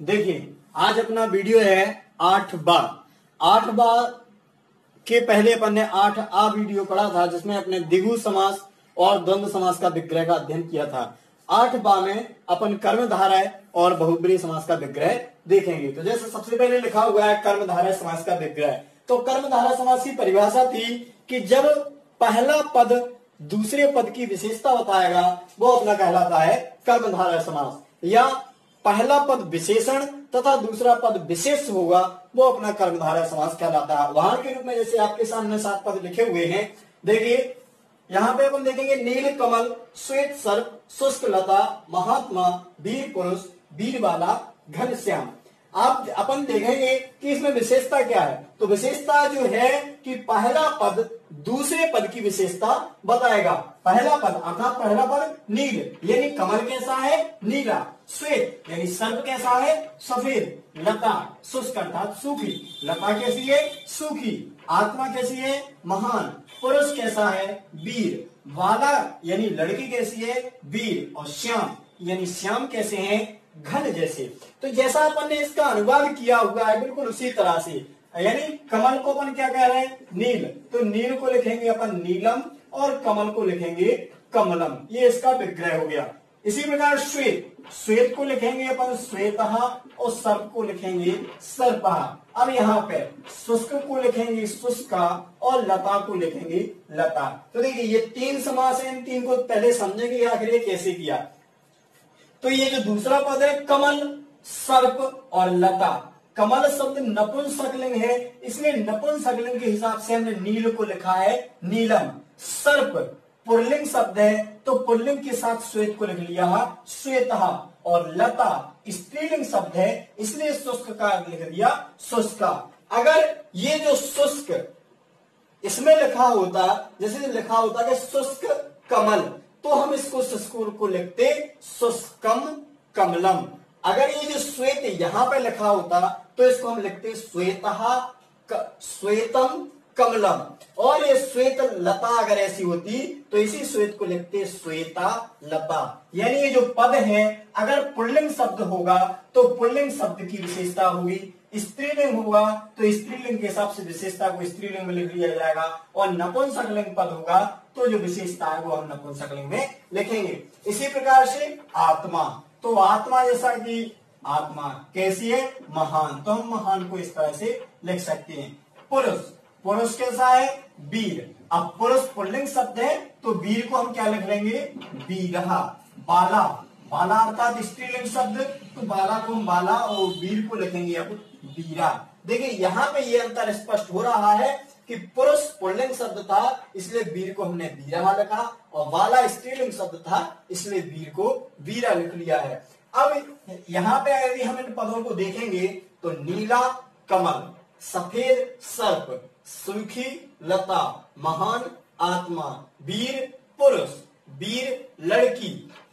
देखिए आज अपना वीडियो है 8 बार। 8 बार के पहले अपन ने 8 आ वीडियो पढ़ा था जिसमें अपने द्विगु समास और द्वंद्व समास का विग्रह का अध्ययन किया था। 8 बा में अपन कर्मधारय और बहुब्रीहि समास का विग्रह देखेंगे। तो जैसे सबसे पहले लिखा हुआ है कर्मधारय समास का विग्रह। तो कर्मधारय समास की परिभाषा थी कि जब पहला पद दूसरे पद की विशेषता बताएगा वो अपना कहलाता है कर्मधारय समास, या पहला पद विशेषण तथा दूसरा पद विशेष होगा वो अपना कर्मधारय समास कहलाता है। उदाहरण के रूप में जैसे आपके सामने 7 पद लिखे हुए हैं, देखिए यहाँ पे अपन देखेंगे नील कमल, श्वेत सर्प, शुष्क लता, महात्मा, वीर पुरुष, वीर बाला, घनश्याम। आप अपन देखेंगे कि इसमें विशेषता क्या है। तो विशेषता जो है कि पहला पद दूसरे पद की विशेषता बताएगा। पहला पद अर्थात पहला पद नील यानी कमल कैसा है, नीला। श्वेत यानी सर्प कैसा है, सफेद। लता शुष्क अर्थात सूखी, लता कैसी है, सूखी। आत्मा कैसी है, महान। पुरुष कैसा है, वीर। बाला यानी लड़की कैसी है, वीर। और श्याम यानी श्याम कैसे हैं, घन जैसे। तो जैसा अपन ने इसका अनुवाद किया हुआ है बिल्कुल उसी तरह से, यानी कमल को अपन क्या कह रहे हैं, नील। तो नील को लिखेंगे अपन नीलम और कमल को लिखेंगे कमलम। ये इसका विग्रह हो गया। इसी प्रकार श्वेत, श्वेत को लिखेंगे अपन श्वेतः और सर्प को लिखेंगे सर्पः। अब यहाँ पे शुष्क को लिखेंगे शुष्का और लता को लिखेंगे लता। तो देखिए ये 3 समास है, इन 3 को पहले समझेंगे आखिर ये कैसे किया। तो ये जो दूसरा पद है कमल, सर्प और लता। कमल शब्द नपुंसकलिंग है, इसलिए नपुंसकलिंग के हिसाब से हमने नील को लिखा है नीलम। सर्प पुल्लिंग शब्द है तो पुल्लिंग के साथ श्वेत को लिख लिया श्वेतः। और लता स्त्रीलिंग शब्द है इसलिए शुष्क का लिख दिया शुष्का। अगर ये जो शुष्क इसमें लिखा होता, जैसे लिखा होता कि शुष्क कमल, तो हम इसको शुष्क को लिखते शुष्कम कमलम। अगर ये जो श्वेत यहां पे लिखा होता तो इसको हम लिखते श्वेतम कमलम। और ये श्वेत लता अगर ऐसी होती तो इसी श्वेत को लिखते श्वेता लता। यानी ये जो पद है अगर पुल्लिंग शब्द होगा तो पुल्लिंग शब्द की विशेषता होगी, स्त्रीलिंग होगा तो स्त्रीलिंग के हिसाब से विशेषता को स्त्रीलिंग में लिख लिया जाएगा, और नपुंसकलिंग पद होगा तो जो विशेषता है वो हम नपुंसकलिंग में लिखेंगे। इसी प्रकार से आत्मा, तो आत्मा जैसा कि आत्मा कैसी है, महान, तो हम महान को इस तरह से लिख सकते हैं। पुरुष, पुरुष कैसा है, वीर। अब पुरुष पुल्लिंग शब्द है तो वीर को हम क्या लिख लेंगे, वीरहा। बाला, बाला अर्थात स्त्रीलिंग शब्द, तो बाला को हम बाला और वीर को लिखेंगे अब वीरा। देखिए यहाँ पे ये अंतर स्पष्ट हो रहा है कि पुरुष पुल्लिंग शब्द था इसलिए वीर को हमने वीरहा लिखा, और बाला स्त्रीलिंग शब्द था इसलिए वीर को वीरा लिख लिया है। अब यहाँ पे यदि हम इन पदों को देखेंगे तो नीला कमल, सफेद सर्प, सूखी लता, महान आत्मा, वीर पुरुष, वीर लड़की,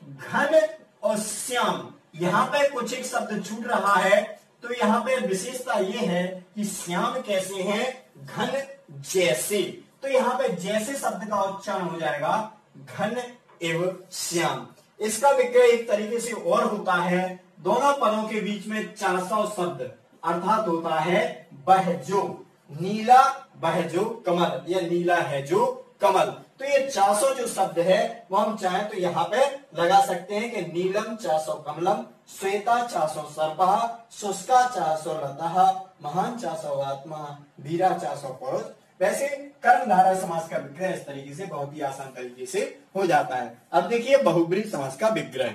घन और श्याम। यहाँ पे कुछ एक शब्द छूट रहा है, तो यहाँ पे विशेषता ये है कि श्याम कैसे हैं, घन जैसे। तो यहाँ पे जैसे शब्द का उच्चारण हो जाएगा घन एवं श्याम। इसका विग्रह एक तरीके से और होता है, दोनों पदों के बीच में 400 शब्द अर्थात होता है बहजो। नीला बहजो कमल, या नीला है जो कमल। तो ये 400 जो शब्द है वो हम चाहें तो यहाँ पे लगा सकते हैं कि नीलम 400 कमलम, श्वेता 400 सर्पः, शुष्का 400 लता, महान 400 आत्मा, वीरा 400 पुरुष। वैसे कर्मधारय समास का विग्रह इस तरीके से बहुत ही आसान तरीके से हो जाता है। अब देखिए बहुब्रीहि समास का विग्रह।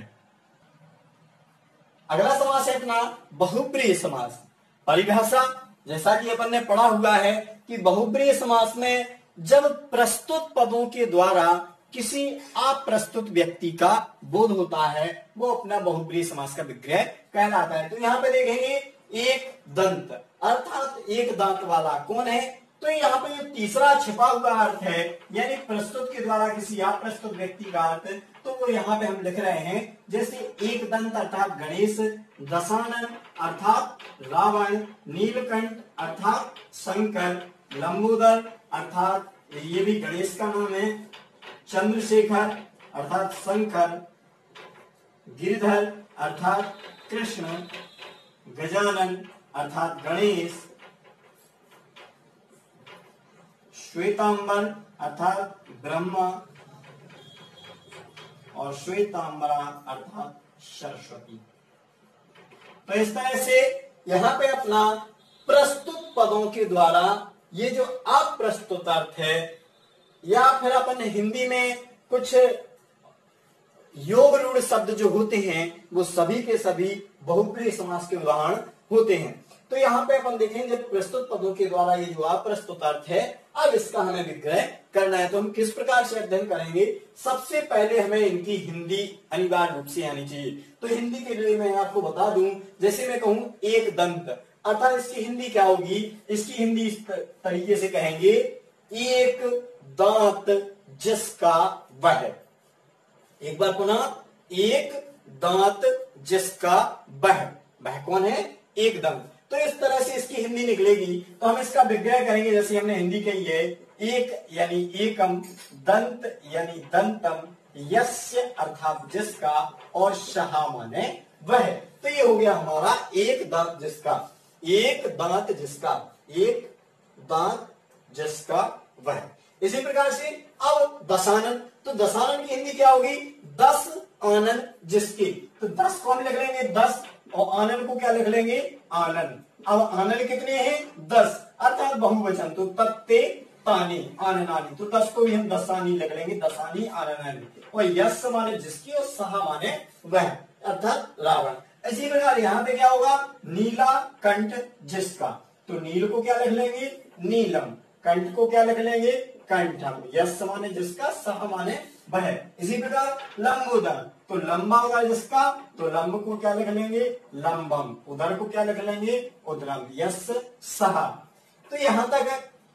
अगला समास है अपना बहुब्रीहि समास। परिभाषा जैसा कि अपन ने पढ़ा हुआ है कि बहुब्रीहि समास में जब प्रस्तुत पदों के द्वारा किसी अप्रस्तुत व्यक्ति का बोध होता है वो अपना बहुब्रीहि समास का विग्रह कहलाता है। तो यहाँ पे देखेंगे एक दंत अर्थात एक दांत वाला कौन है, तो यहाँ पे जो तीसरा छिपा हुआ अर्थ है यानी प्रस्तुत के द्वारा किसी अप्रस्तुत व्यक्ति का अर्थ, तो वो यहाँ पे हम लिख रहे हैं जैसे एक दंत अर्थात गणेश, दशानन अर्थात रावण, नीलकंठ अर्थात शंकर, लंबोदर अर्थात ये भी गणेश का नाम है, चंद्रशेखर अर्थात शंकर, गिरधर अर्थात कृष्ण, गजानन अर्थात गणेश, श्वेतांबर अर्थात ब्रह्मा और श्वेतांबरा अर्थात सरस्वती। तो इस तरह से यहां पे अपना प्रस्तुत पदों के द्वारा ये जो अप्रस्तुत अर्थ है, या फिर अपन हिंदी में कुछ योग रूढ़ शब्द जो होते हैं वो सभी के सभी बहुप्रिय समास के उदाहरण होते हैं। तो यहाँ पे अपन देखेंगे प्रस्तुत पदों के द्वारा ये जो अप्रस्तुत अर्थ है, अब इसका हमें विग्रह करना है। तो हम किस प्रकार से अध्ययन करेंगे? सबसे पहले हमें इनकी हिंदी अनिवार्य रूप से आनी चाहिए। तो हिंदी के लिए मैं आपको बता दूं, जैसे मैं कहूं एक दंत, अर्थात इसकी हिंदी क्या होगी? इसकी हिंदी इस तरीके से कहेंगे, एक दांत जिसका वह। एक बार पुनः, एक दांत जिसका वह। वह कौन है? एक दंत। तो इस तरह से इसकी हिंदी निकलेगी। तो हम इसका विग्रह करेंगे, जैसे हमने हिंदी कही है, एक यानी एकम, दंत यानी दंतम, यस्य अर्थात जिसका, और शहा माने वह। तो ये हो गया हमारा एक दांत जिसका, एक दांत जिसका, एक दांत जिसका वह। इसी प्रकार से अब दशानन, तो दशानन की हिंदी क्या होगी? 10 आनन जिसके। तो 10 को हम लिख लेंगे 10, और आनन को क्या लिख लेंगे? आनन। अब आनन कितने हैं? 10, अर्थात बहुवचन। तो तत्ते तानी, आनन आनी, तो 10 को भी हम दसानी लिख लेंगे, दसानी आनन। और यश माने जिसकी, और सहा माने वह, अर्थात रावण। इसी प्रकार यहाँ पे क्या होगा? नीला कंठ जिसका, तो नील को क्या लिख लेंगे? नीलम। कंठ को क्या लिख लेंगे? कंठम। यश माने जिसका, सह माने वह। इसी प्रकार लंबोदर, तो लंबा उदर जिसका, तो लंब को क्या लिख लेंगे? लंबम। उदर को क्या लिख लेंगे? उदरम। यश सह। तो यहां तक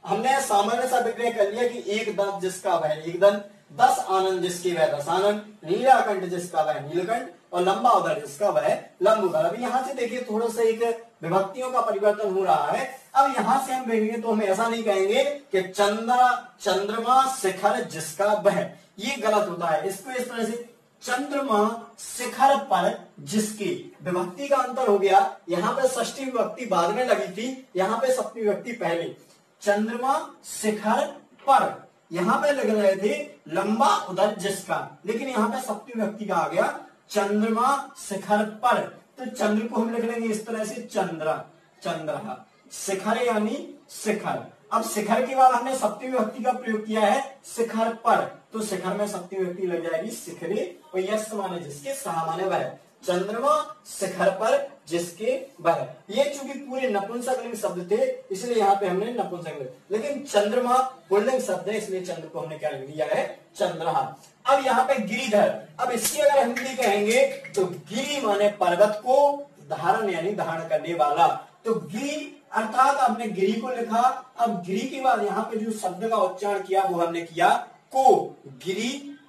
हमने सामान्य सा विग्रह कर लिया कि एक दांत जिसका वह एक दंत, 10 आनंद जिसके वह दशानन, नीला कंठ जिसका वह नीलकंठ, और लंबा उदर जिसका वह लंब उदर। अभी यहां से देखिए थोड़ा सा एक विभक्तियों का परिवर्तन हो रहा है। अब यहां से हम देखेंगे तो हम ऐसा नहीं कहेंगे कि चंद्रमा शिखर जिसका वह, ये गलत होता है। इसको इस तरह से, चंद्रमा शिखर पर जिसकी, विभक्ति का अंतर हो गया। यहाँ पे षष्ठी विभक्ति बाद में लगी थी, यहाँ पे सप्तमी विभक्ति पहले। चंद्रमा शिखर पर, यहाँ पे लग रहे थे लंबा उदर जिसका, लेकिन यहाँ पे सप्तमी विभक्ति का आ गया चंद्रमा शिखर पर। तो चंद्र को हम लिख लेंगे इस तरह से, चंद्र, चंद्र। शिखर यानी शिखर। अब शिखर के बाद हमने सप्तमी विभक्ति का प्रयोग किया है शिखर पर, तो शिखर में सप्तमी विभक्ति लग जाएगी शिखरे, और यश माने जिसके, सहा माने वह। चंद्रमा शिखर पर जिसके वह। ये चूंकि पूरे नपुंसकलिंग शब्द थे, इसलिए यहाँ पे हमने नपुंसकलिंग, लेकिन चंद्रमा पुल्लिंग शब्द है, इसलिए चंद्र को हमने क्या लिख दिया है? चंद्रहा। अब यहाँ पे गिरिधर, अब इसकी अगर हिंदी कहेंगे तो गिरि माने पर्वत को, धारण यानी धारण करने वाला। तो गिरि अर्थात आपने गिरि को लिखा, अब गिरि के बाद यहाँ पे जो शब्द का उच्चारण किया वो हमने किया को, गिरि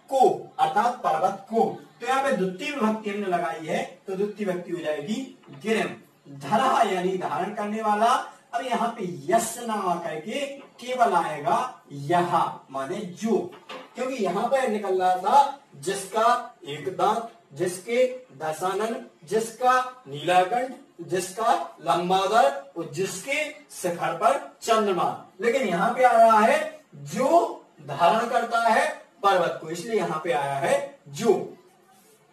को, अर्थात पर्वत को। तो यहाँ पे द्वितीय विभक्ति हमने लगाई है, तो द्वितीय विभक्ति हो जाएगी गिरिम। धरा यानी धारण करने वाला। अब यहाँ पे यश ना आकर के केवल आएगा यह माने जो, क्योंकि यहाँ पे निकल रहा था जिसका एक दांत, जिसके दशानन, जिसका नीलाकंठ, जिसका लंबादर, और जिसके शिखर पर चंद्रमा। लेकिन यहाँ पे आ रहा है जो धारण करता है पर्वत को, इसलिए यहाँ पे आया है जो।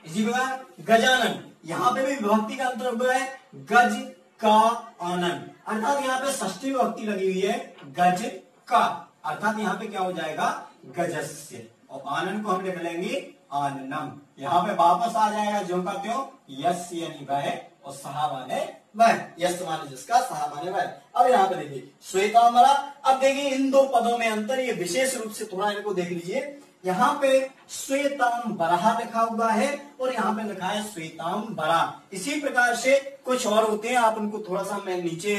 इसी प्रकार गजानन, यहाँ पे भी विभक्ति का अंतर हुआ है, गज का आनंद, अर्थात यहाँ पे षष्ठी विभक्ति लगी हुई है, गज का, अर्थात यहाँ पे क्या हो जाएगा? गजस्य, और आनंद को हम लिख लेंगे आननम। यहाँ पे वापस आ जाएगा जो का त्यों, यस यानी वह, और सहा माने वह, यस माने जिसका, सहा माने वह। अब यहाँ पे देखिए श्वेतांबरा। अब देखिए इन दो पदों में अंतर, ये विशेष रूप से थोड़ा इनको देख लीजिए। यहाँ पे श्वेतांबरा लिखा हुआ है, और यहाँ पे लिखा है श्वेतांबरा। इसी प्रकार से कुछ और होते हैं, आप उनको थोड़ा सा मैं नीचे,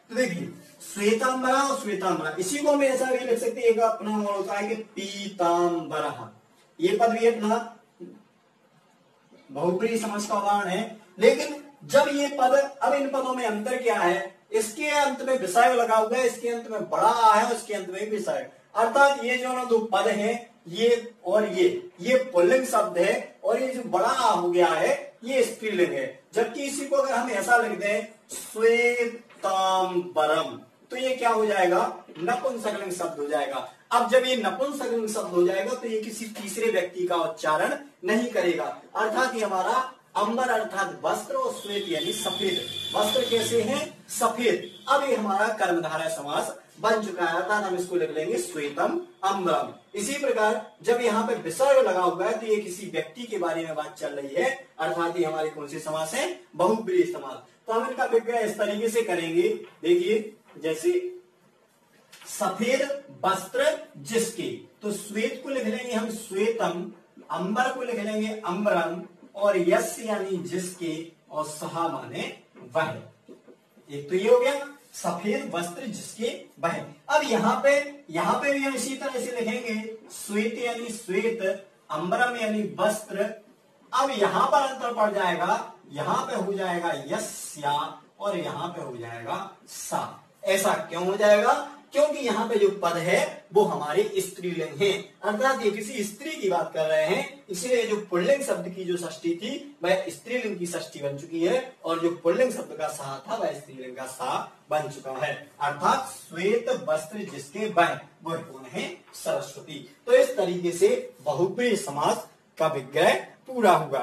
तो देखिए श्वेतांबरा और श्वेतांबरा, इसी को हम ऐसा भी लिख सकते हैं। एक अपना और होता है कि पीतांबरा, ये पद भी अपना बहुप्रिय समास का उदाहरण है। लेकिन जब ये पद, अब इन पदों में अंतर क्या है? इसके अंत में विषय लगा हुआ है, इसके अंत में बड़ा आ है, और इसके अंत में विषय, अर्थात ये जो ना दो पद हैं, ये और ये पुल्लिंग शब्द है, और ये जो बड़ा आ हो गया है ये स्त्रीलिंग है। जबकि इसी को अगर हम ऐसा लिख दें श्वेतांबरम, तो ये क्या हो जाएगा, नपुंसकलिंग शब्द हो जाएगा। अब जब ये नपुंसकलिंग शब्द हो जाएगा तो ये किसी तीसरे व्यक्ति का उच्चारण नहीं करेगा, अर्थात ये हमारा अंबर अर्थात वस्त्र और श्वेत यानी सफेद, वस्त्र कैसे हैं, सफेद। अब ये हमारा कर्मधारय समास बन चुका है, अर्थात हम इसको लिख लेंगे श्वेतम अम्बरम। इसी प्रकार जब यहाँ पे विसर्ग लगा हुआ है तो ये किसी व्यक्ति के बारे में बात चल रही है, अर्थात ये हमारे कौन से समास है, बहुब्रीहि समास। तो हम इनका विग्रह इस तरीके से करेंगे, देखिए जैसे सफेद वस्त्र जिसके, तो श्वेत को लिख लेंगे हम श्वेतम, अंबर को लिख लेंगे अंबरम, और यस यानी जिसके, और सहा माने वह। एक तो ये हो गया सफेद वस्त्र जिसके वह। अब यहाँ पे भी हम इसी तरह से लिखेंगे श्वेत यानी श्वेत, अंबरम यानी वस्त्र। अब यहां पर अंतर पड़ जाएगा, यहां पे हो जाएगा यस्या और यहां पे हो जाएगा सा। ऐसा क्यों हो जाएगा, क्योंकि यहाँ पे जो पद है वो हमारे स्त्रीलिंग है, अर्थात ये किसी स्त्री की बात कर रहे हैं, इसलिए जो पुल्लिंग शब्द की जो षष्ठी थी वह स्त्रीलिंग की षष्ठी बन चुकी है, और जो पुल्लिंग शब्द का सा था वह स्त्रीलिंग का सा बन चुका है, अर्थात श्वेत वस्त्र जिसके वह, वह कौन है, सरस्वती। तो इस तरीके से बहुब्रीहि समास का विग्रह पूरा हुआ।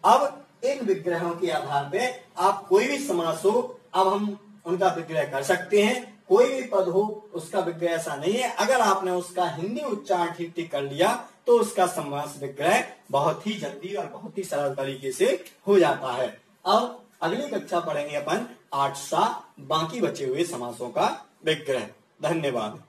अब इन विग्रहों के आधार पे आप कोई भी समास हो, अब हम उनका विग्रह कर सकते हैं। कोई भी पद हो उसका विग्रह ऐसा नहीं है, अगर आपने उसका हिंदी उच्चारण ठीक ठीक कर लिया तो उसका समास विग्रह बहुत ही जल्दी और बहुत ही सरल तरीके से हो जाता है। अब अगली कक्षा पढ़ेंगे अपन 8 बाकी बचे हुए समासों का विग्रह। धन्यवाद।